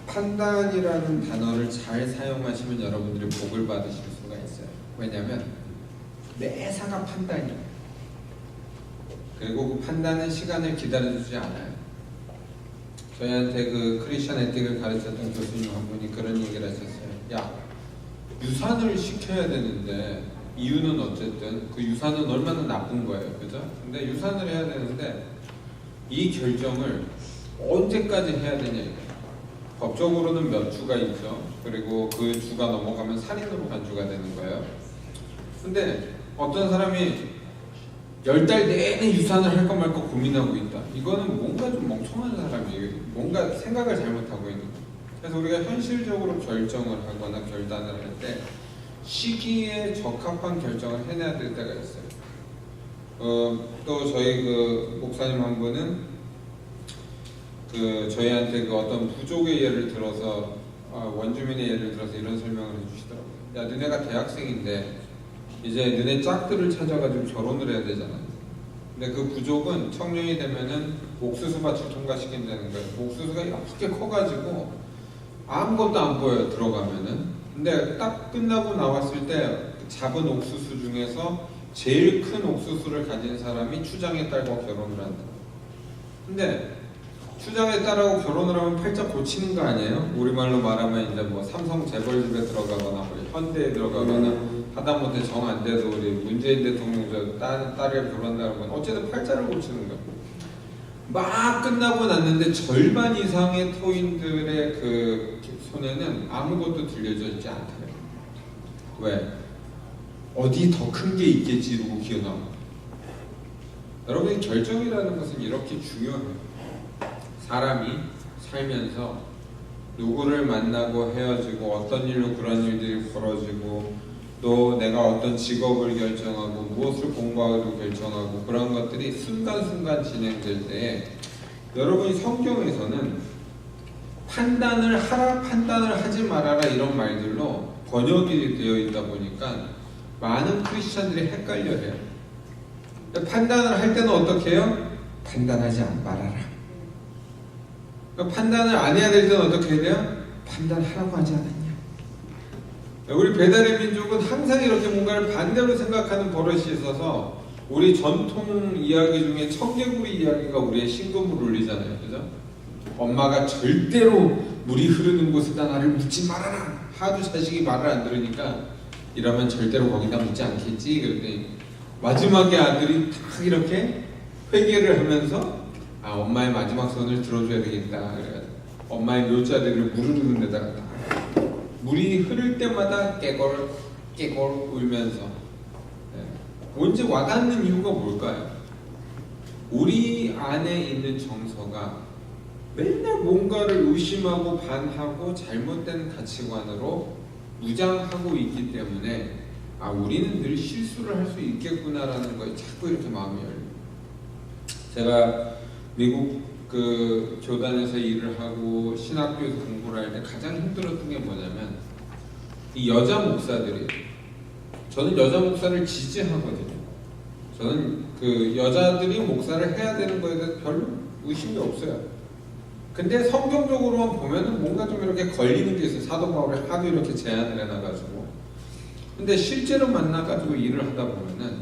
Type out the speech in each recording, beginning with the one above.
판단이라는 단어를 잘 사용하시면 여러분들이 복을 받으실 수가 있어요. 왜냐하면 매사가 판단이에요. 그리고 그 판단은 시간을 기다려주지 않아요. 저희한테 그 크리스천 에틱을 가르쳤던 교수님 한 분이 그런 얘기를 하셨어요. 야, 유산을 시켜야 되는데, 이유는 어쨌든 그 유산은 얼마나 나쁜 거예요, 그죠? 근데 유산을 해야 되는데 이 결정을 언제까지 해야 되냐 이거예요. 법적으로는 몇 주가 있죠. 그리고 그 주가 넘어가면 살인으로 간주가 되는 거예요. 근데 어떤 사람이 10달 내내 유산을 할까 말까 고민하고 있다. 이거는 뭔가 좀 멍청한 사람이에요. 뭔가 생각을 잘못하고 있는 거예요. 그래서 우리가 현실적으로 결정을 하거나 결단을 할 때 시기에 적합한 결정을 해내야 될 때가 있어요. 또 저희 그 목사님 한 분은 그 저희한테 그 어떤 부족의 예를 들어서 원주민의 예를 들어서 이런 설명을 해주시더라고요. 야, 너네가 대학생인데 이제 너네 짝들을 찾아가지고 결혼을 해야 되잖아. 근데 그 부족은 청년이 되면은 옥수수 밭을 통과시킨다는 거예요. 옥수수가 이렇게 커가지고 아무것도 안 보여요, 들어가면은. 근데 딱 끝나고 나왔을 때 잡은 옥수수 중에서 제일 큰 옥수수를 가진 사람이 추장의 딸과 결혼을 한다. 근데 추장의 딸하고 결혼을 하면 팔자 고치는 거 아니에요? 우리말로 말하면 이제 뭐 삼성 재벌집에 들어가거나 뭐 현대에 들어가거나 하다못해 정 안 돼도 우리 문재인 대통령 딸을 결혼한다는 건 어쨌든 팔자를 고치는 거예요. 막 끝나고 났는데 절반 이상의 토인들의 그 손에는 아무것도 들려져 있지 않대요. 왜? 어디 더 큰 게 있겠지 이러고 기어나와. 여러분의 결정이라는 것은 이렇게 중요해요. 사람이 살면서 누구를 만나고 헤어지고 어떤 일로 그런 일들이 벌어지고 또 내가 어떤 직업을 결정하고 무엇을 공부하기로 결정하고 그런 것들이 순간순간 진행될 때 여러분이 성경에서는 판단을 하라, 판단을 하지 말아라 이런 말들로 번역이 되어 있다 보니까 많은 크리스천들이 헷갈려해요. 판단을 할 때는 어떻게 해요? 판단하지 말아라. 판단을 안 해야 될 때는 어떻게 해야 돼요? 판단하라고 하지 않았냐. 우리 배달의 민족은 항상 이렇게 뭔가를 반대로 생각하는 버릇이 있어서 우리 전통 이야기 중에 청개구리 이야기가 우리의 심금을 울리잖아요. 그죠? 엄마가 절대로 물이 흐르는 곳에다 나를 묻지 말아라. 하도 자식이 말을 안 들으니까 이러면 절대로 거기다 묻지 않겠지. 그랬더니 마지막에 아들이 딱 이렇게 회개를 하면서 엄마의 마지막 손을 들어줘야 되겠다. 그래가지고 엄마의 묘자들을 물 흐르는 데다가 딱 물이 흐를 때마다 깨골 울면서 언제 와닿는 이유가 뭘까요? 우리 안에 있는 정서가 맨날 뭔가를 의심하고 반하고 잘못된 가치관으로 무장하고 있기 때문에 우리는 늘 실수를 할 수 있겠구나라는 거에 자꾸 이렇게 마음이 열려요. 제가 미국 그 교단에서 일을 하고 신학교에서 공부를 할 때 가장 힘들었던 게 뭐냐면 이 여자 목사들이 저는 여자 목사를 지지하거든요. 저는 그 여자들이 목사를 해야 되는 거에 대해서 별로 의심이 없어요. 근데 성경적으로만 보면은 뭔가 좀 이렇게 걸리는 게 있어요. 사도 바울이 하도 이렇게 제안을 해놔가지고. 근데 실제로 만나가지고 일을 하다 보면은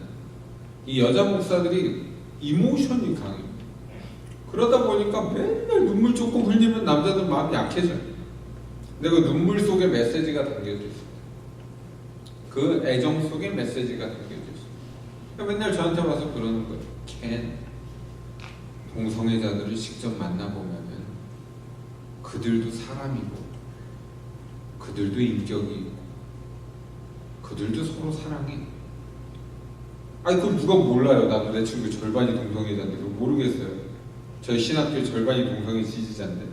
이 여자 목사들이 이모션이 강해요. 그러다 보니까 맨날 눈물 조금 흘리면 남자들 마음이 약해져요. 근데 그 눈물 속에 메시지가 담겨져 있어요. 그 애정 속에 메시지가 담겨져 있어요. 맨날 저한테 와서 그러는 거예요. 켄, 동성애자들을 직접 만나보면은 그들도 사람이고 그들도 인격이 있고 그들도 서로 사랑해. 그걸 누가 몰라요. 나도 내 친구 절반이 동성애자인데 그거 모르겠어요. 저희 신학교 절반이 동성애 지지자인데.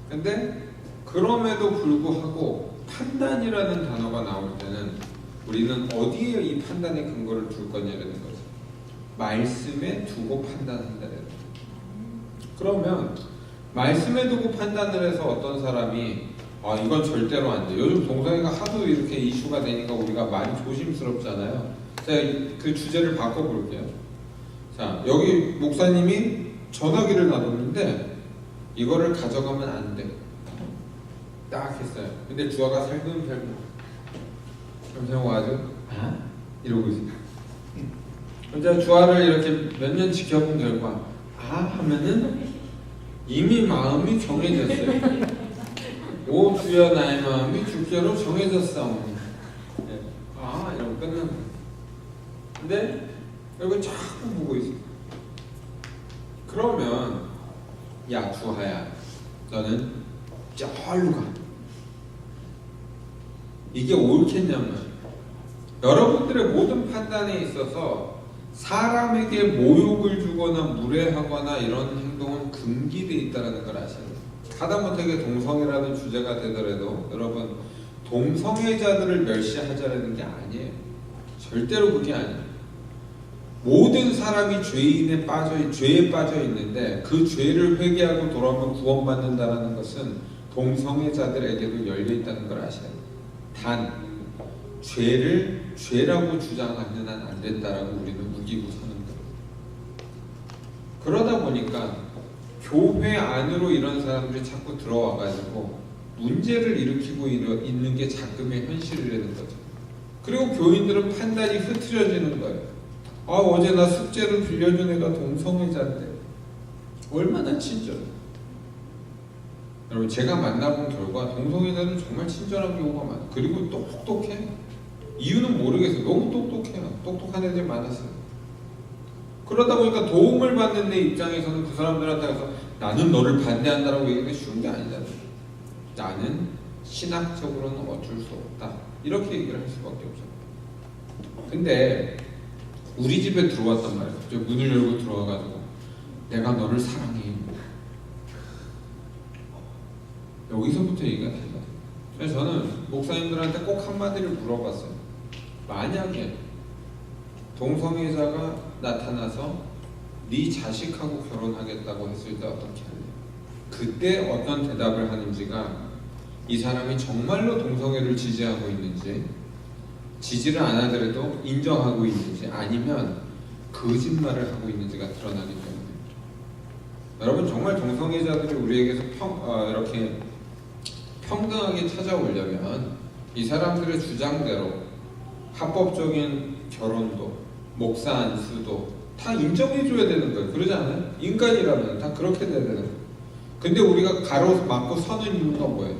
근데 그럼에도 불구하고 판단이라는 단어가 나올 때는 우리는 어디에 이 판단의 근거를 둘 거냐라는 거죠. 말씀에 두고 판단한다는 거죠. 그러면 말씀에 두고 판단을 해서 어떤 사람이 이건 절대로 안 돼. 요즘 동성애가 하도 이렇게 이슈가 되니까 우리가 많이 조심스럽잖아요. 제가 그 주제를 바꿔볼게요. 자, 여기 목사님이 전화기를 놔뒀는데 이거를 가져가면 안 돼. 딱 했어요. 근데 주아가 살금살금 그럼 와가지고 이러고 있어요. 혼자 주아를 이렇게 몇 년 지켜본 결과 하면은 이미 마음이 정해졌어요. 오 주여 나의 마음이 주께로 정해졌사오니 이러고 끝난 거예요. 근데 여기 자꾸 보고 있어요. 그러면 야 주하야 너는 저리로 가. 이게 옳겠냐면 여러분들의 모든 판단에 있어서 사람에게 모욕을 주거나 무례하거나 이런 행동은 금기되어 있다는 걸 아셔야 돼요. 하다못하게 동성애라는 주제가 되더라도 여러분 동성애자들을 멸시하자라는 게 아니에요. 절대로 그게 아니에요. 모든 사람이 죄에 빠져 있는데 그 죄를 회개하고 돌아오면 구원받는다는 것은 동성애자들에게도 열려 있다는 걸 아셔야 돼요. 단 죄를 죄라고 주장하는 한 안 된다라고 우리는 우기고 서는 거예요. 그러다 보니까 교회 안으로 이런 사람들이 자꾸 들어와가지고 문제를 일으키고 있는 게 자금의 현실이라는 거죠. 그리고 교인들은 판단이 흐트러지는 거예요. 어제 나 숙제를 빌려준 애가 동성애자인데 얼마나 친절해. 여러분 제가 만나본 결과 동성애자는 정말 친절한 경우가 많아요. 그리고 똑똑해. 이유는 모르겠어요. 너무 똑똑해요. 똑똑한 애들이 많았어요. 그러다 보니까 도움을 받는 내 입장에서는 그 사람들한테 가서 나는 너를 반대한다라고 얘기하기 쉬운 게 아니잖아요. 나는 신학적으로는 어쩔 수 없다. 이렇게 얘기를 할 수밖에 없어요. 근데 우리 집에 들어왔단 말이에요. 갑자기 문을 열고 들어와가지고 내가 너를 사랑해. 여기서부터 얘기가 달라요. 그래서 저는 목사님들한테 꼭 한마디를 물어봤어요. 만약에 동성애자가 나타나서 네 자식하고 결혼하겠다고 했을 때 어떻게 할래? 그때 어떤 대답을 하는지가 이 사람이 정말로 동성애를 지지하고 있는지 지지를 안 하더라도 인정하고 있는지 아니면 거짓말을 하고 있는지가 드러나기 때문에 여러분 정말 동성애자들이 우리에게서 이렇게 평등하게 찾아오려면 이 사람들의 주장대로 합법적인 결혼도 목사 안수도 다 인정해줘야 되는 거예요. 그러지 않아요? 인간이라면 다 그렇게 돼야 되는 거예요. 근데 우리가 가로막고 서는 이유가 뭐예요?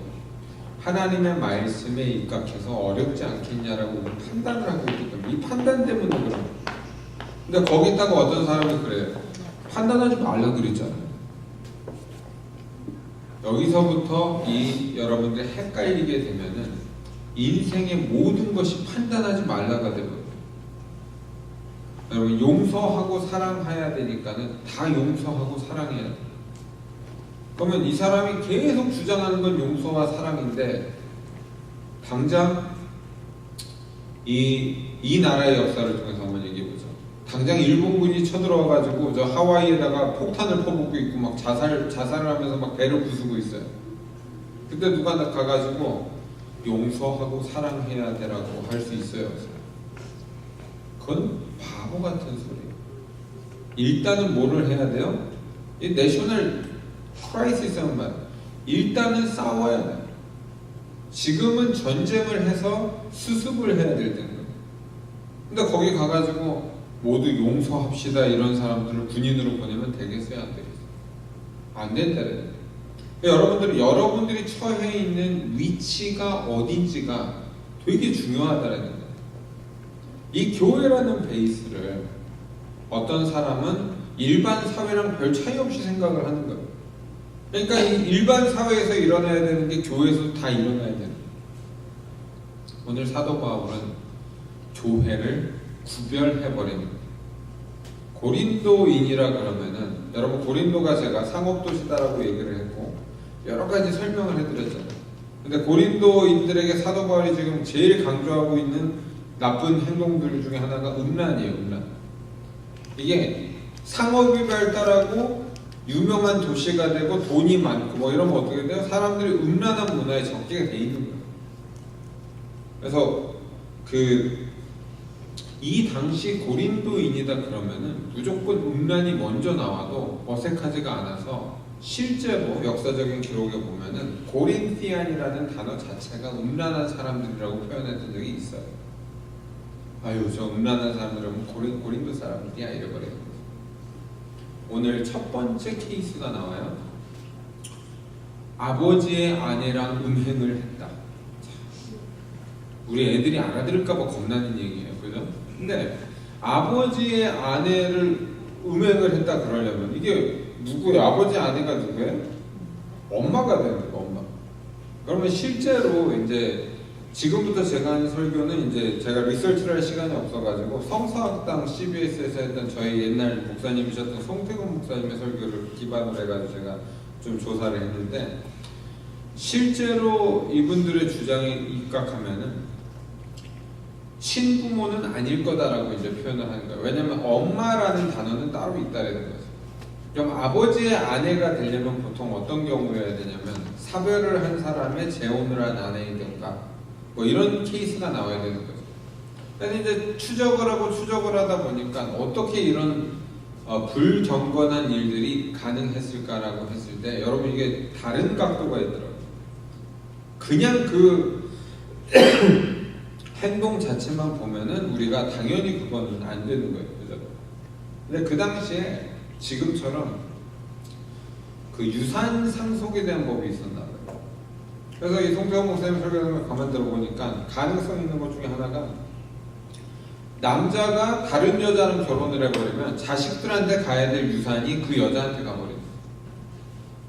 하나님의 말씀에 입각해서 어렵지 않겠냐라고 우리 판단을 하고 있기 때문에 이 판단 때문에 그런 거예요. 근데 거기다가 어떤 사람이 그래요. 판단하지 말라 그랬잖아요. 여기서부터 여러분들이 헷갈리게 되면은 인생의 모든 것이 판단하지 말라가 되거든요. 여러분 용서하고 사랑해야 되니까는 다 용서하고 사랑해야 돼요. 그러면 이 사람이 계속 주장하는 건 용서와 사랑인데 당장 이 나라의 역사를 통해서 한번 얘기해보죠. 당장 일본군이 쳐들어와가지고 저 하와이에다가 폭탄을 퍼붓고 있고 막 자살을 하면서 막 배를 부수고 있어요. 그때 누가 가가지고 용서하고 사랑해야 되라고 할 수 있어요? 그건 바보 같은 소리예요. 일단은 뭐를 해야 돼요? 이 내셔널 크라이시스란 말. 일단은 싸워야 돼요. 지금은 전쟁을 해서 수습을 해야 될 텐데. 근데 거기 가가지고 모두 용서합시다 이런 사람들을 군인으로 보내면 되겠어요? 안 되겠어요? 안 된다래요. 여러분들이 처해 있는 위치가 어딘지가 되게 중요하다는 거예요. 이 교회라는 베이스를 어떤 사람은 일반 사회랑 별 차이 없이 생각을 하는 거예요. 그러니까 이 일반 사회에서 일어나야 되는 게 교회에서 다 일어나야 되는 거예요. 오늘 사도 바울은 교회를 구별해버리는 거예요. 고린도인이라 그러면은 여러분 고린도가 제가 상업도시다라고 얘기를 했고 여러 가지 설명을 해드렸잖아요. 근데 고린도인들에게 사도 바울이 지금 제일 강조하고 있는 나쁜 행동들 중에 하나가 음란이에요. 음란. 이게 상업이 발달하고 유명한 도시가 되고 돈이 많고 뭐 이러면 어떻게 돼요? 사람들이 음란한 문화에 적게 돼 있는 거예요. 그래서 이 당시 고린도인이다 그러면은 무조건 음란이 먼저 나와도 어색하지가 않아서 실제로 역사적인 기록에 보면은 고린티안이라는 단어 자체가 음란한 사람들이라고 표현했던 적이 있어요. 아유, 저 음란한 사람들은 고린도 사람들이야 이래버려요. 오늘 첫 번째 케이스가 나와요. 아버지의 아내랑 음행을 했다. 우리 애들이 알아들을까봐 겁나는 얘기예요, 그죠? 근데 아버지의 아내를 음행을 했다 그러려면 이게 누구예요? 아버지 아내가 누구예요? 엄마가 되는 거예요, 엄마. 그러면 실제로 이제 지금부터 제가 하는 설교는 이제 제가 리서치를 할 시간이 없어가지고 성서학당 CBS에서 했던 저희 옛날 목사님이셨던 송태근 목사님의 설교를 기반으로 해가지고 제가 좀 조사를 했는데 실제로 이분들의 주장에 입각하면은 친부모는 아닐 거다라고 이제 표현을 하는 거예요. 왜냐면 엄마라는 단어는 따로 있다라는 거죠. 그럼 아버지의 아내가 되려면 보통 어떤 경우여야 되냐면 사별을 한 사람의 재혼을 한 아내이든가 뭐 이런 케이스가 나와야 되는 거죠. 그래서 이제 추적을 하다 보니까 어떻게 이런 불경건한 일들이 가능했을까라고 했을 때 여러분 이게 다른 각도가 있더라고요. 그냥 그 행동 자체만 보면은 우리가 당연히 그거는 안 되는 거예요. 그죠? 근데 그 당시에 지금처럼 그 유산 상속에 대한 법이 있었나 봐요. 그래서 이 송태원 목사님 설교를 가만 들어보니까 가능성 있는 것 중에 하나가 남자가 다른 여자랑 결혼을 해버리면 자식들한테 가야 될 유산이 그 여자한테 가버려요.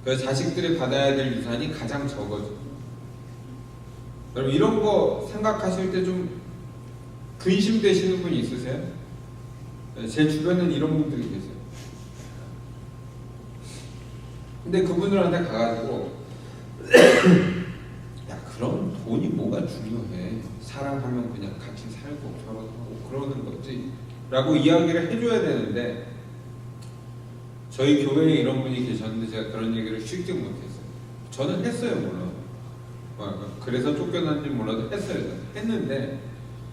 그래서 자식들이 받아야 될 유산이 가장 적어져. 여러분 이런 거 생각하실 때 좀 근심되시는 분이 있으세요? 제 주변엔 이런 분들이 계세요. 근데 그분들한테 가가지고 야 그럼 돈이 뭐가 중요해, 사랑하면 그냥 같이 살고 결혼하고 그러는 거지 라고 이야기를 해줘야 되는데 저희 교회에 이런 분이 계셨는데 제가 그런 얘기를 쉽게 못했어요. 저는 했어요 물론. 그래서 쫓겨난지 몰라도 했는데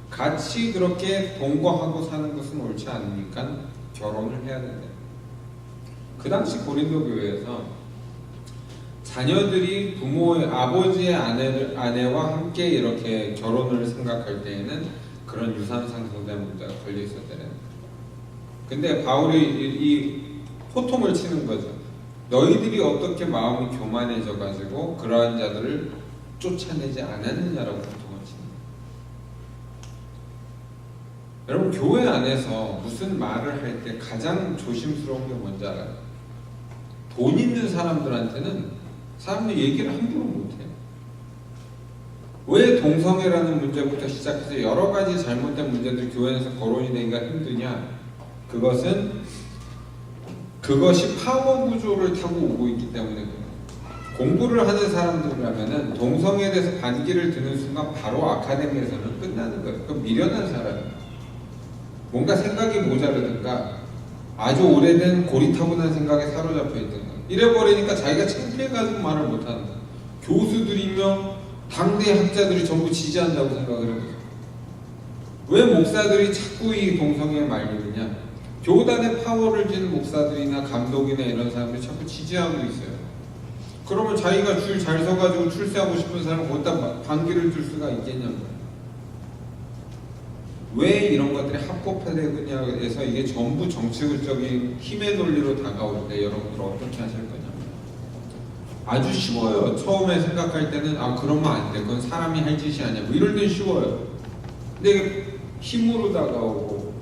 같이 그렇게 동거하고 사는 것은 옳지 않으니까 결혼을 해야 된다. 그 당시 고린도 교회에서 자녀들이 부모의 아버지의 아내와 함께 이렇게 결혼을 생각할 때에는 그런 유산 상속대 문제가 걸려 있었다는. 근데 바울이 이 호통을 치는 거죠. 너희들이 어떻게 마음이 교만해져 가지고 그러한 자들을 쫓아내지 않았느냐라고 호통을 치는 거예요. 여러분 교회 안에서 무슨 말을 할 때 가장 조심스러운 게 뭔지 알아요? 돈 있는 사람들한테는 사람들 얘기를 함부로 못해요. 왜 동성애라는 문제부터 시작해서 여러 가지 잘못된 문제들 교회에서 거론이 되기가 힘드냐? 그것이 파워 구조를 타고 오고 있기 때문에 그래요. 공부를 하는 사람들이라면은 동성애에 대해서 반기를 드는 순간 바로 아카데미에서는 끝나는 거예요. 그럼 미련한 사람이에요. 뭔가 생각이 모자르든가 아주 오래된 고리타분한 생각에 사로잡혀 있든가 이래버리니까 자기가 창피해가지고 말을 못하는 거예요. 교수들이며 당대 학자들이 전부 지지한다고 생각을 해보세요. 왜 목사들이 자꾸 이 동성애에 말리느냐? 교단의 파워를 쥔 목사들이나 감독이나 이런 사람들이 자꾸 지지하고 있어요. 그러면 자기가 줄 잘 서가지고 출세하고 싶은 사람은 어디다 반기를 줄 수가 있겠냐고요. 왜 이런 것들이 합법화되느냐에서 이게 전부 정치적인 힘의 논리로 다가올 때 여러분들 어떻게 하실 거냐면 아주 쉬워요. 처음에 생각할 때는 그러면 안 돼, 그건 사람이 할 짓이 아니야 뭐 이럴 땐 쉬워요. 근데 이게 힘으로 다가오고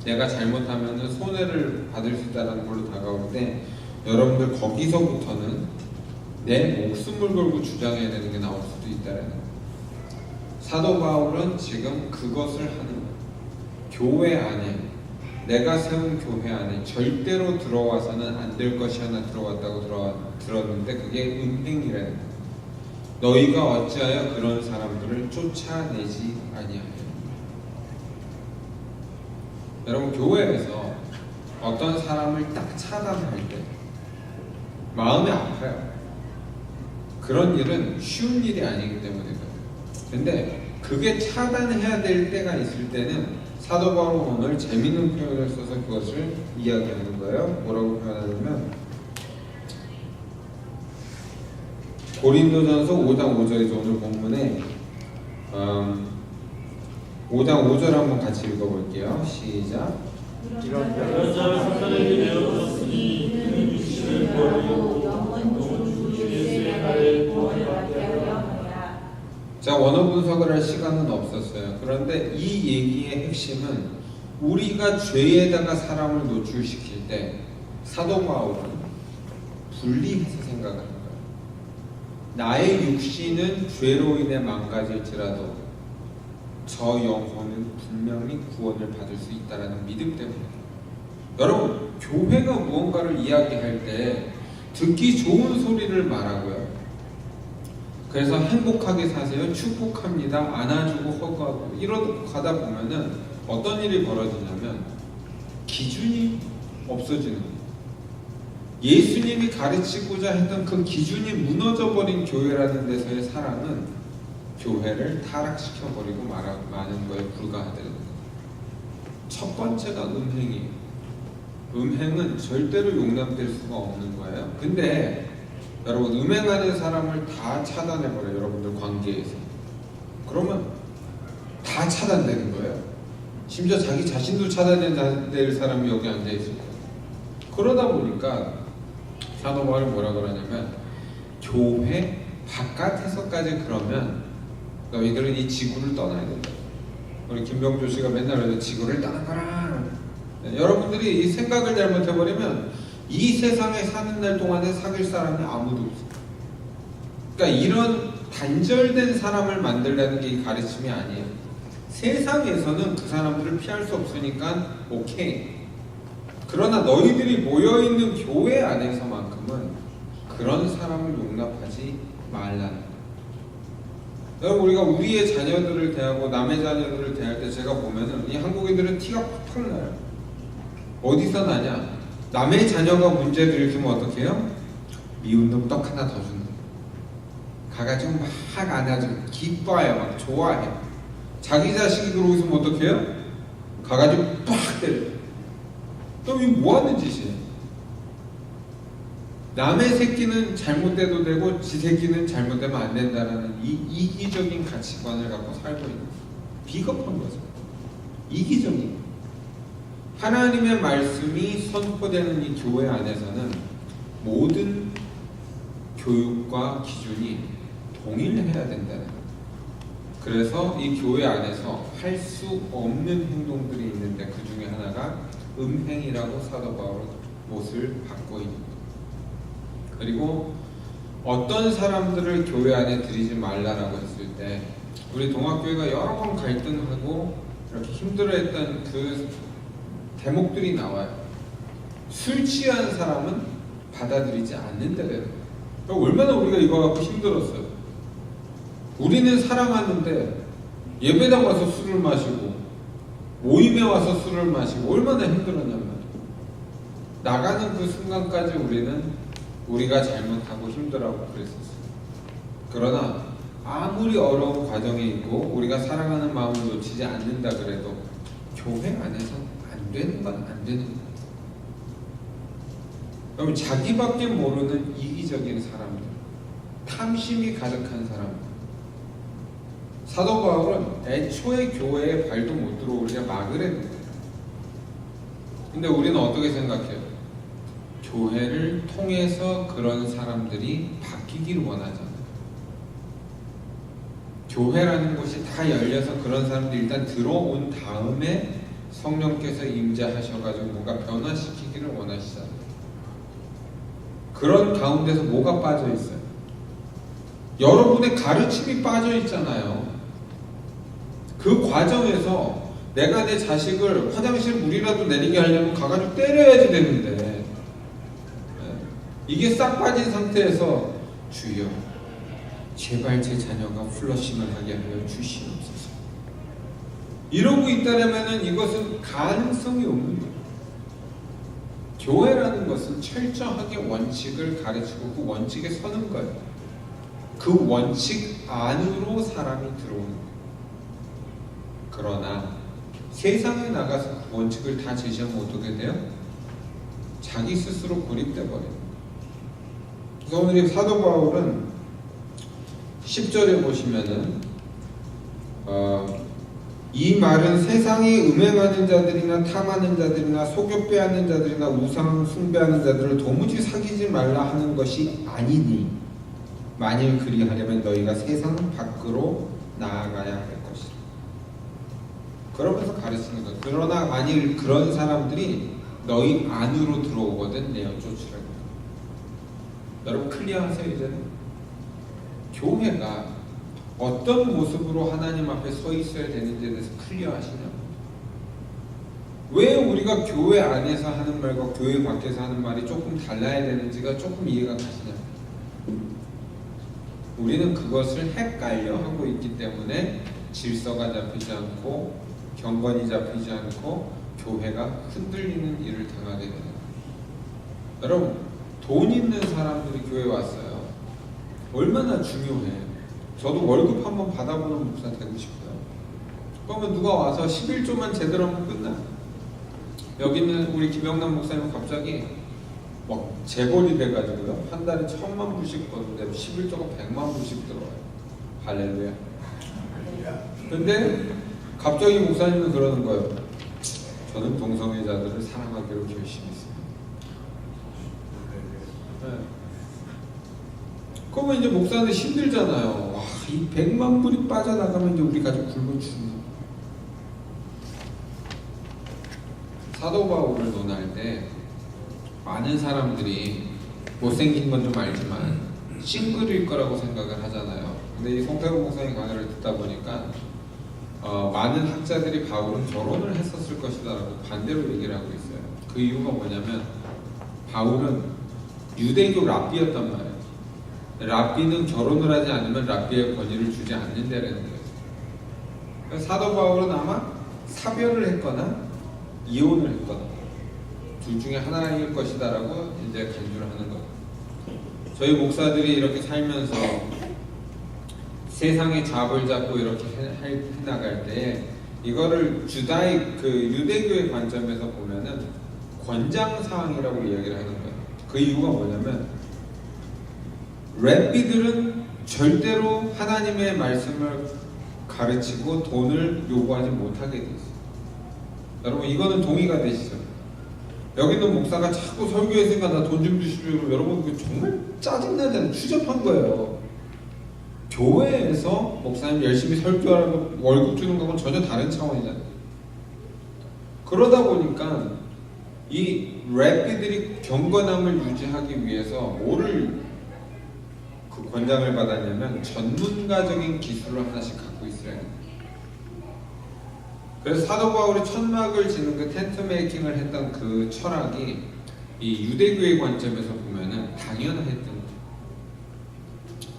내가 잘못하면 손해를 받을 수 있다는 걸로 다가올 때 여러분들 거기서부터는 내 목숨을 걸고 주장해야 되는 게 나올 수도 있다는 거예요. 사도 바울은 지금 그것을 하는 거예요. 교회 안에, 내가 세운 교회 안에 절대로 들어와서는 안 될 것이 하나 들어왔다고 들었는데 그게 음행이라는 거예요. 너희가 어찌하여 그런 사람들을 쫓아내지 아니하냐. 여러분 교회에서 어떤 사람을 딱 차단할 때 마음이 아파요. 그런 일은 쉬운 일이 아니기 때문에 그래요. 근데 그게 차단해야 될 때가 있을 때는 사도 바울은 오늘 재미있는 표현을 써서 그것을 이야기하는 거예요. 뭐라고 표현하냐면 고린도전서 5장 5절이죠. 오늘 본문에 5장 5절 한번 같이 읽어볼게요. 시작. 이런 자를 사탄에게 내어줬으니 그는 육신을 버리고 영원 주 예수의 날에 구원을 받게 하려 하노라. 자, 원어 분석을 할 시간은 없었어요. 그런데 이 얘기의 핵심은 우리가 죄에다가 사람을 노출시킬 때 사도 바울은 분리해서 생각하는 거예요. 나의 육신은 죄로 인해 망가질지라도 저 영혼은 분명히 구원을 받을 수 있다는 믿음 때문에. 여러분, 교회가 무언가를 이야기할 때 듣기 좋은 소리를 말하고요. 그래서 행복하게 사세요, 축복합니다, 안아주고 허구하고 이러고 가다 보면은 어떤 일이 벌어지냐면 기준이 없어지는 거예요. 예수님이 가르치고자 했던 그 기준이 무너져버린 교회라는 데서의 사랑은 교회를 타락시켜버리고 마는 거에 불과하다는 거예요. 첫 번째가 음행이에요. 음행은 절대로 용납될 수가 없는 거예요. 근데 여러분, 음행하는 사람을 다 차단해버려요. 여러분들 관계에서. 그러면 다 차단되는 거예요. 심지어 자기 자신도 차단해야 될 사람이 여기 앉아있을 거예요. 그러다 보니까 사도 바울이 뭐라 그러냐면 교회 바깥에서까지 그러면 너희들은 이 지구를 떠나야 된다. 우리 김병조 씨가 맨날 그래서 지구를 떠나거라. 네, 여러분들이 이 생각을 잘못해버리면 이 세상에 사는 날 동안에 사귈 사람이 아무도 없어요. 그러니까 이런 단절된 사람을 만들려는 게 이 가르침이 아니에요. 세상에서는 그 사람들을 피할 수 없으니까 오케이. 그러나 너희들이 모여있는 교회 안에서만큼은 그런 사람을 용납하지 말라는 거예요. 여러분, 우리가 우리의 자녀들을 대하고 남의 자녀들을 대할 때 제가 보면은 이 한국인들은 티가 팍팍 나요. 어디서 나냐? 남의 자녀가 문제를 일으키면 어떻게 해요? 미운 놈 떡 하나 더 주는 거예요. 가가지고 막 안아주고 기뻐해요. 막 좋아해요. 자기 자식이 그러고 있으면 어떻게 해요? 가가지고 빡 때려요. 그럼 이거 뭐 하는 짓이에요? 남의 새끼는 잘못돼도 되고 지 새끼는 잘못되면 안 된다라는 이 이기적인 가치관을 갖고 살고 있는 거예요. 비겁한 거죠. 이기적인. 하나님의 말씀이 선포되는 이 교회 안에서는 모든 교육과 기준이 동일해야 된다는 거예요. 그래서 이 교회 안에서 할 수 없는 행동들이 있는데 그 중에 하나가 음행이라고 사도 바울은 못을 받고 있는 거예요. 그리고 어떤 사람들을 교회 안에 들이지 말라라고 했을 때 우리 동학교회가 여러 번 갈등하고 이렇게 힘들어했던 그 대목들이 나와요. 술 취한 사람은 받아들이지 않는다는 거예요. 그러니까 얼마나 우리가 이거 갖고 힘들었어요. 우리는 사랑하는데 예배당 와서 술을 마시고 모임에 와서 술을 마시고 얼마나 힘들었냐면 나가는 그 순간까지 우리가 잘못하고 힘들어하고 그랬었어요. 그러나 아무리 어려운 과정에 있고 우리가 사랑하는 마음을 놓치지 않는다 그래도 교회 안에서 안 되는 건 안 되는 거예요. 그럼 자기밖에 모르는 이기적인 사람들, 탐심이 가득한 사람들. 사도 바울은 애초에 교회에 발도 못 들어오게 막으려 했는 거예요. 근데 우리는 어떻게 생각해요? 교회를 통해서 그런 사람들이 바뀌기를 원하잖아요. 교회라는 곳이 다 열려서 그런 사람들이 일단 들어온 다음에 성령께서 임재하셔가지고 뭔가 변화시키기를 원하시잖아요. 그런 가운데서 뭐가 빠져 있어요? 여러분의 가르침이 빠져 있잖아요. 그 과정에서 내가 내 자식을 화장실 물이라도 내리게 하려면 가가지고 때려야지 되는데 이게 싹 빠진 상태에서 주여 제발 제 자녀가 플러싱을 하게 하여 주시옵소서 이러고 있다라면은 이것은 가능성이 없는 거예요. 교회라는 것은 철저하게 원칙을 가르치고 그 원칙에 서는 거예요. 그 원칙 안으로 사람이 들어오는 거예요. 그러나 세상에 나가서 그 원칙을 다 제시하면 어떻게 돼요? 자기 스스로 고립돼 버려요. 그래서 오늘 사도 바울은 10절에 보시면은 이 말은 세상에 음행하는 자들이나 탐하는 자들이나 속여 빼앗는 자들이나 우상 숭배하는 자들을 도무지 사귀지 말라 하는 것이 아니니 만일 그리하려면 너희가 세상 밖으로 나아가야 할 것이다. 그러면서 가르치는 거예요. 그러나 만일 그런 사람들이 너희 안으로 들어오거든 내어 쫓으라고. 여러분 클리어하세요 이제는? 교회가 어떤 모습으로 하나님 앞에 서 있어야 되는지에 대해서 클리어하시냐고. 왜 우리가 교회 안에서 하는 말과 교회 밖에서 하는 말이 조금 달라야 되는지가 조금 이해가 가시냐고. 우리는 그것을 헷갈려 하고 있기 때문에 질서가 잡히지 않고 경건이 잡히지 않고 교회가 흔들리는 일을 당하게 되는 거예요. 여러분 돈 있는 사람들이 교회에 왔어요. 얼마나 중요해. 저도 월급 한번 받아보는 목사 되고 싶어요. 그러면 누가 와서 11조만 제대로 하면 끝나. 여기 있는 우리 김영남 목사님은 갑자기 막 재벌이 돼가지고요. 한 달에 1,000만 불씩 버는데 11조가 100만 불씩 들어와요. 할렐루야. 근데 갑자기 목사님은 그러는 거예요. 저는 동성애자들을 사랑하기로 결심했습니다. 네. 그러면 이제 목사는 힘들잖아요. 와, 이 100만 불이 빠져나가면 이제 우리 가족 굶어 죽는. 사도 바울을 논할 때 많은 사람들이 못생긴 건 좀 알지만 싱글일 거라고 생각을 하잖아요. 근데 이 송태곤 목사님 강의를 듣다 보니까 많은 학자들이 바울은 결혼을 했었을 것이다라고 반대로 얘기를 하고 있어요. 그 이유가 뭐냐면 바울은 유대교 랍비였단 말이에요. 랍비는 결혼을 하지 않으면 랍비의 권위를 주지 않는다라는 거예요. 사도 바울은 아마 사별을 했거나 이혼을 했거나 둘 중에 하나일 것이다라고 이제 간주를 하는 거예요. 저희 목사들이 이렇게 살면서 세상의 잡을 잡고 이렇게 해나갈 때 이거를 그 유대교의 관점에서 보면은 권장사항이라고 이야기를 하는 거예요. 그 이유가 뭐냐면 랍비들은 절대로 하나님의 말씀을 가르치고 돈을 요구하지 못하게 돼 있어요. 여러분 이거는 동의가 되시죠? 여기 있는 목사가 자꾸 설교했으니까 나 돈 좀 주시죠. 여러분 그 정말 짜증나잖아요. 추접한 거예요. 교회에서 목사님 열심히 설교하고 월급 주는 거하고는 전혀 다른 차원이잖아요. 그러다 보니까 이 랍비들이 경건함을 유지하기 위해서 뭐를 그 권장을 받았냐면 전문가적인 기술을 하나씩 갖고 있어야 해요. 그래서 사도 바울이 천막을 지는 그 텐트 메이킹을 했던 그 철학이 이 유대교의 관점에서 보면은 당연했던 거예요.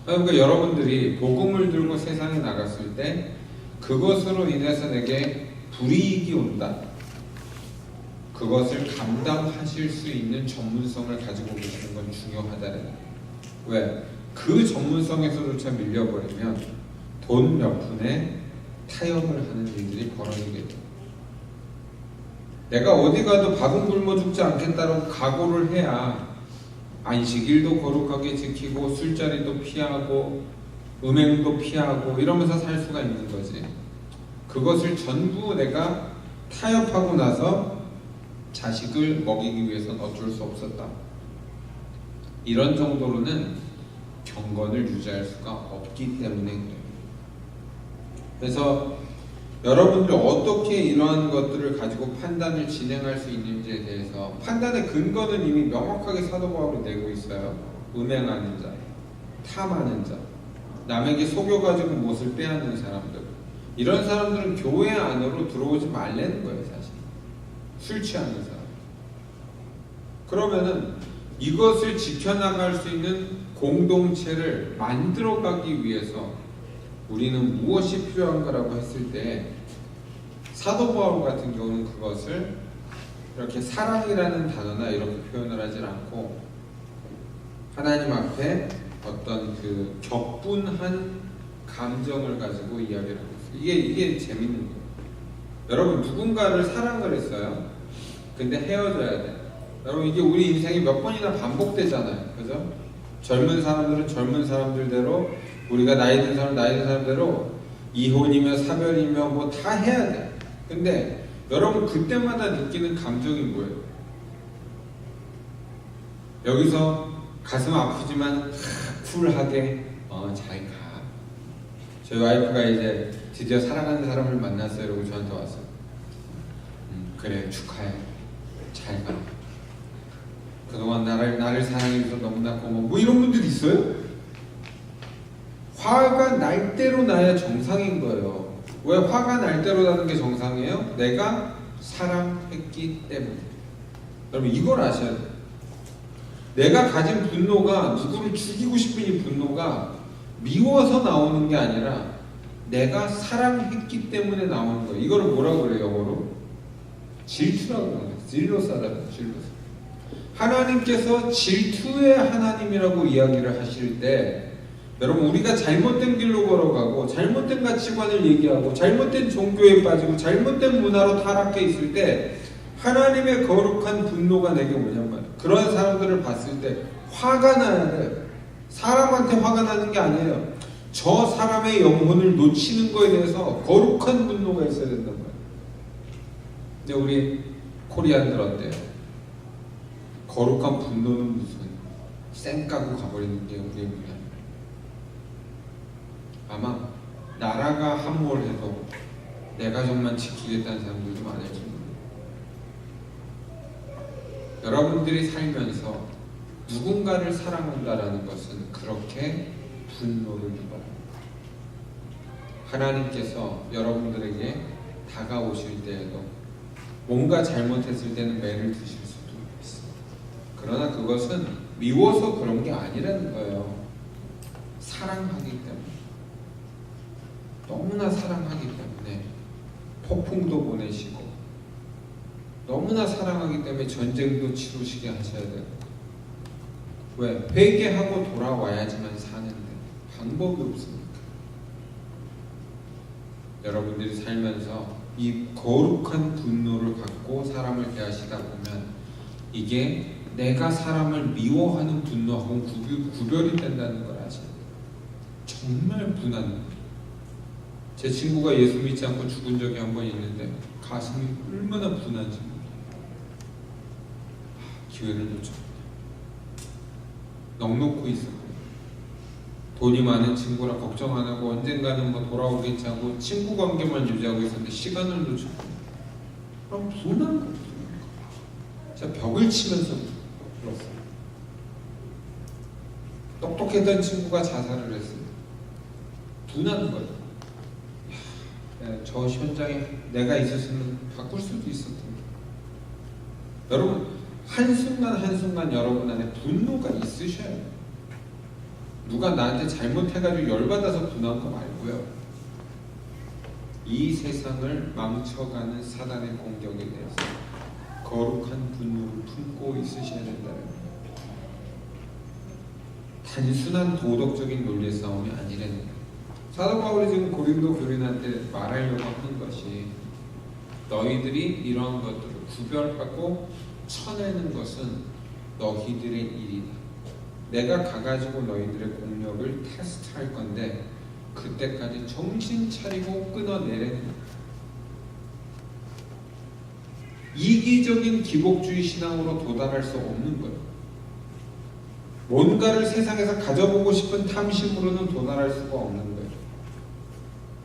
그러니까 여러분들이 복음을 들고 세상에 나갔을 때 그것으로 인해서 내게 불이익이 온다. 그것을 감당하실 수 있는 전문성을 가지고 계시는 건 중요하다는 거예요. 왜? 그 전문성에서조차 밀려버리면 돈 몇 푼에 타협을 하는 일들이 벌어지게 돼요. 내가 어디 가도 밥은 굶어 죽지 않겠다라고 각오를 해야 안식일도 거룩하게 지키고 술자리도 피하고 음행도 피하고 이러면서 살 수가 있는 거지. 그것을 전부 내가 타협하고 나서 자식을 먹이기 위해서는 어쩔 수 없었다. 이런 정도로는 경건을 유지할 수가 없기 때문에 그래요. 그래서 여러분들 어떻게 이러한 것들을 가지고 판단을 진행할 수 있는지에 대해서 판단의 근거는 이미 명확하게 사도 바울이 내고 있어요. 음행하는 자, 탐하는 자, 남에게 속여가지고 무엇을 빼앗는 사람들, 이런 사람들은 교회 안으로 들어오지 말라는 거예요. 사실 술 취하는 사람. 그러면은 이것을 지켜나갈 수 있는 공동체를 만들어가기 위해서 우리는 무엇이 필요한가라고 했을 때 사도 바울 같은 경우는 그것을 이렇게 사랑이라는 단어나 이렇게 표현을 하지 않고 하나님 앞에 어떤 그 격분한 감정을 가지고 이야기를 하고 있어요. 이게 재밌는 거예요. 여러분 누군가를 사랑을 했어요. 근데 헤어져야 돼. 여러분 이게 우리 인생이 몇 번이나 반복되잖아요. 그죠? 젊은 사람들은 젊은 사람들대로, 우리가 나이 든 사람 나이 든 사람대로 이혼이며 사별이며 뭐 다 해야 돼. 근데 여러분 그때마다 느끼는 감정이 뭐예요? 여기서 가슴 아프지만 쿨하게 잘 가. 저희 와이프가 이제 드디어 사랑하는 사람을 만났어요. 이러고 저한테 왔어요. 그래 축하해. 잘 가. 그동안 나를 사랑해줘서 너무나 고마워. 뭐 이런 분들 있어요? 화가 날 대로 나야 정상인 거예요. 왜 화가 날 대로 나는 게 정상이에요? 내가 사랑했기 때문에. 여러분 이걸 아셔야 돼요. 내가 가진 분노가 누구를 죽이고 싶은 이 분노가 미워서 나오는 게 아니라 내가 사랑했기 때문에 나오는 거예요. 이거를 뭐라고 그래요? 영어로? 질투라고 그래요. 질로사라고. 질로사. 하나님께서 질투의 하나님이라고 이야기를 하실 때 여러분 우리가 잘못된 길로 걸어가고 잘못된 가치관을 얘기하고 잘못된 종교에 빠지고 잘못된 문화로 타락해 있을 때 하나님의 거룩한 분노가 내게 오냔 말이에요. 그런 사람들을 봤을 때 화가 나야 돼요. 사람한테 화가 나는 게 아니에요. 저 사람의 영혼을 놓치는 거에 대해서 거룩한 분노가 있어야 된단 말이에요. 근데 우리 코리안들 어때요? 거룩한 분노는 무슨 쌩 까고 가버리는 게 우리의 문화예요. 아마 나라가 함몰해도 내 가족만 지키겠다는 사람들도 많을 겁니다. 여러분들이 살면서 누군가를 사랑한다라는 것은 그렇게 분노를 유발합니다. 하나님께서 여러분들에게 다가오실 때에도 뭔가 잘못했을 때는 매를 드실 수도 있습니다. 그러나 그것은 미워서 그런 게 아니라는 거예요. 사랑하기 때문에. 너무나 사랑하기 때문에 폭풍도 보내시고 너무나 사랑하기 때문에 전쟁도 치루시게 하셔야 돼요. 왜? 회개하고 돌아와야지만 사는데 방법이 없습니까? 여러분들이 살면서 이 거룩한 분노를 갖고 사람을 대하시다 보면 이게 내가 사람을 미워하는 분노하고 구별이 된다는 걸 아셔야 돼요. 정말 분한 거예요. 제 친구가 예수 믿지 않고 죽은 적이 한 번 있는데 가슴이 얼마나 분한지 기회를 놓쳤습니다. 넉놓고 있었고요. 돈이 많은 친구라 걱정 안 하고 언젠가는 뭐 돌아오겠지 하고 친구 관계만 유지하고 있었는데 시간을 놓쳤고 그럼 분한 거예요. 제가 벽을 치면서 울었어요. 똑똑했던 친구가 자살을 했어요. 분한 거예요. 저 현장에 내가 있었으면 바꿀 수도 있었던 거예요. 여러분 한순간 한순간 여러분 안에 분노가 있으셔야 돼요. 누가 나한테 잘못해가지고 열받아서 분한 거 말고요. 이 세상을 망쳐가는 사단의 공격에 대해서 거룩한 분노를 품고 있으셔야 된다는 거예요. 단순한 도덕적인 논리의 싸움이 아니라는 거예요. 사도 바울이 지금 고린도 교인한테 말하려고 하는 것이 너희들이 이러한 것들을 구별하고 쳐내는 것은 너희들의 일이다. 내가 가가지고 너희들의 공력을 테스트할 건데 그때까지 정신 차리고 끊어내라는 거야. 이기적인 기복주의 신앙으로 도달할 수 없는 거예요. 뭔가를 세상에서 가져보고 싶은 탐심으로는 도달할 수가 없는 거예요.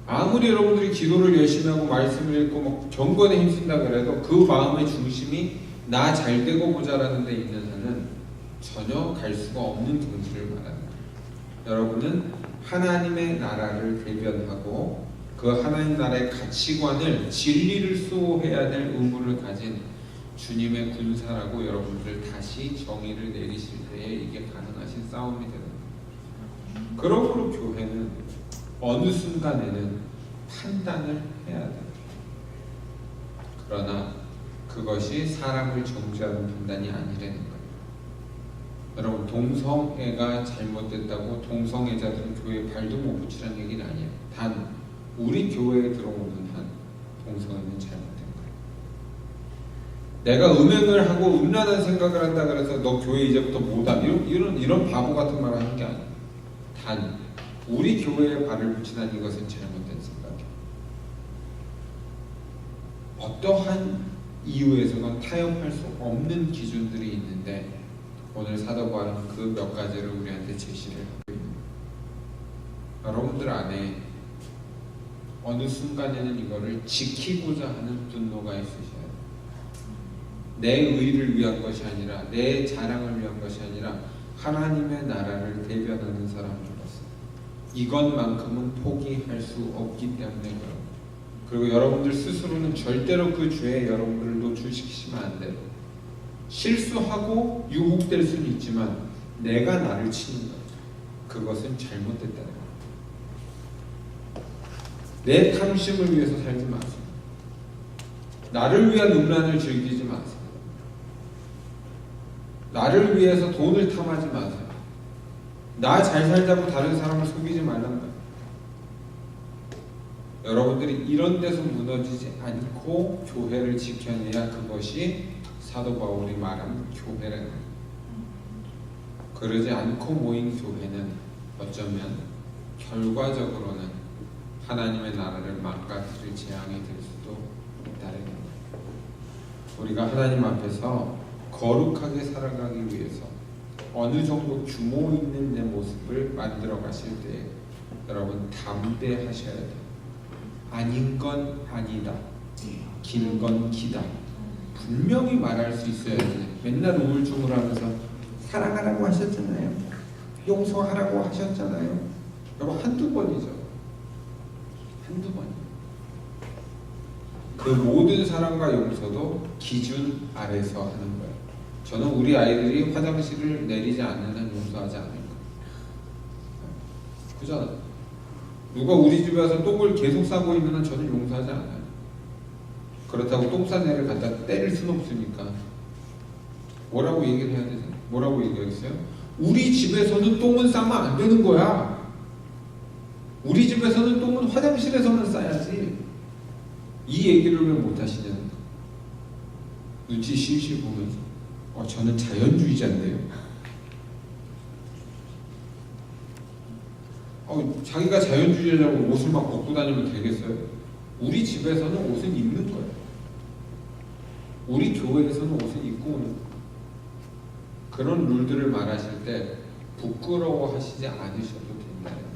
아무리 여러분들이 기도를 열심히 하고 말씀을 읽고 막 경건에 힘쓴다 그래도 그 마음의 중심이 나 잘되고 보자라는 데 있는 한은 전혀 갈 수가 없는 경지를 말하는 거예요. 여러분은 하나님의 나라를 대변하고 그 하나님 나라의 가치관을 진리를 수호해야 될 의무를 가진 주님의 군사라고 여러분들 다시 정의를 내리실 때에 이게 가능하신 싸움이 되는 거예요. 그러므로 교회는 어느 순간에는 판단을 해야 돼요. 그러나 그것이 사람을 정죄하는 판단이 아니라는 거예요. 여러분 동성애가 잘못됐다고 동성애자들은 교회에 발도 못 붙이라는 얘기는 아니에요. 단 우리 교회에 들어오는 한 동성애는 잘못된 거예요. 내가 음행을 하고 음란한 생각을 한다 그래서 너 교회 이제부터 못와 이런 바보 같은 말을 하는 게 아니야. 단 우리 교회에 발을 붙이다는 이것은 잘못된 생각이야. 어떠한 이유에서는 타협할 수 없는 기준들이 있는데 오늘 사도 바울은 그 몇 가지를 우리한테 제시를 하고 있는 거예요. 여러분들 안에 어느 순간에는 이거를 지키고자 하는 분노가 있으셔야 돼요. 내 의를 위한 것이 아니라 내 자랑을 위한 것이 아니라 하나님의 나라를 대변하는 사람으로서 이것만큼은 포기할 수 없기 때문에 그래요. 그리고 여러분들 스스로는 절대로 그 죄에 여러분들을 노출시키시면 안 돼요. 실수하고 유혹될 수는 있지만 내가 나를 치는 거예요. 그것은 잘못됐다는 거예요. 내 탐심을 위해서 살지 마세요. 나를 위한 음란을 즐기지 마세요. 나를 위해서 돈을 탐하지 마세요. 나 잘 살자고 다른 사람을 속이지 말란 거예요. 여러분들이 이런 데서 무너지지 않고 교회를 지켜내야 그것이 사도 바울이 말하는 교회라는 거예요. 그러지 않고 모인 교회는 어쩌면 결과적으로는 하나님의 나라를 망가뜨릴 재앙이 될 수도 있다는 거예요. 우리가 하나님 앞에서 거룩하게 살아가기 위해서 어느 정도 규모 있는 내 모습을 만들어 가실 때 여러분 담대하셔야 돼요. 아닌 건 아니다. 긴 건 기다. 분명히 말할 수 있어야 돼. 맨날 우물쭈물하면서 사랑하라고 하셨잖아요. 용서하라고 하셨잖아요. 여러분 한두 번이죠. 한두 번이에요. 그 모든 사랑과 용서도 기준 아래서 하는 거예요. 저는 우리 아이들이 화장실을 내리지 않는 한 용서하지 않을 거예요. 그잖아요. 누가 우리 집에서 똥을 계속 싸고 있는 한 저는 용서하지 않아요. 그렇다고 똥 싼 애를 갖다 때릴 수는 없으니까 뭐라고 얘기를 해야 되잖아요. 뭐라고 얘기했어요? 우리 집에서는 똥은 싸면 안 되는 거야. 우리 집에서는 똥은 화장실에서는 싸야지. 이 얘기를 왜 못 하시냐는 거. 눈치 실실 보면서 저는 자연주의자인데요. 자기가 자연주의자라고 옷을 막 벗고 다니면 되겠어요? 우리 집에서는 옷은 입는 거예요. 우리 교회에서는 옷을 입고 오는 거예요. 그런 룰들을 말하실 때 부끄러워하시지 않으셔도 된다는 거예요.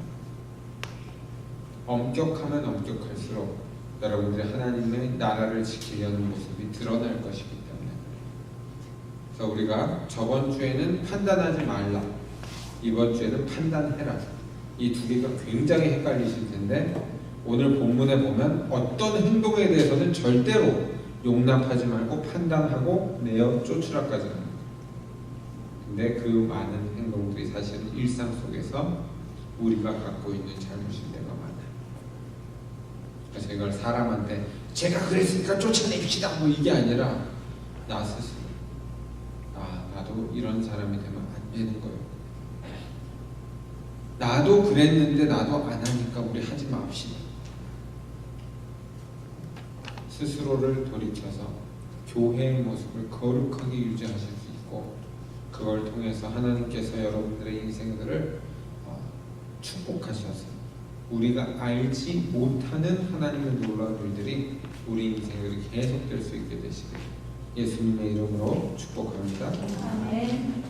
엄격하면 엄격할수록 여러분들이 하나님의 나라를 지키려는 모습이 드러날 것이기 때문에. 그래서 우리가 저번 주에는 판단하지 말라, 이번 주에는 판단해라. 이 두 개가 굉장히 헷갈리실 텐데 오늘 본문에 보면 어떤 행동에 대해서는 절대로 용납하지 말고 판단하고 내어 쫓으라까지 합니다. 근데 그 많은 행동들이 사실은 일상 속에서 우리가 갖고 있는 잘못일 때가 많아요. 그래서 이걸 사람한테 제가 그랬으니까 쫓아냅시다 뭐 이게 아니라 나 스스로 나도 이런 사람이 되면 안 되는 거예요. 나도 그랬는데 나도 안 하니까 우리 하지 맙시다. 스스로를 돌이켜서 교회의 모습을 거룩하게 유지하실 수 있고 그걸 통해서 하나님께서 여러분들의 인생들을 축복하셔서 우리가 알지 못하는 하나님의 놀라운 일들이 우리 인생들이 계속될 수 있게 되시길 예수님의 이름으로 축복합니다. 아멘.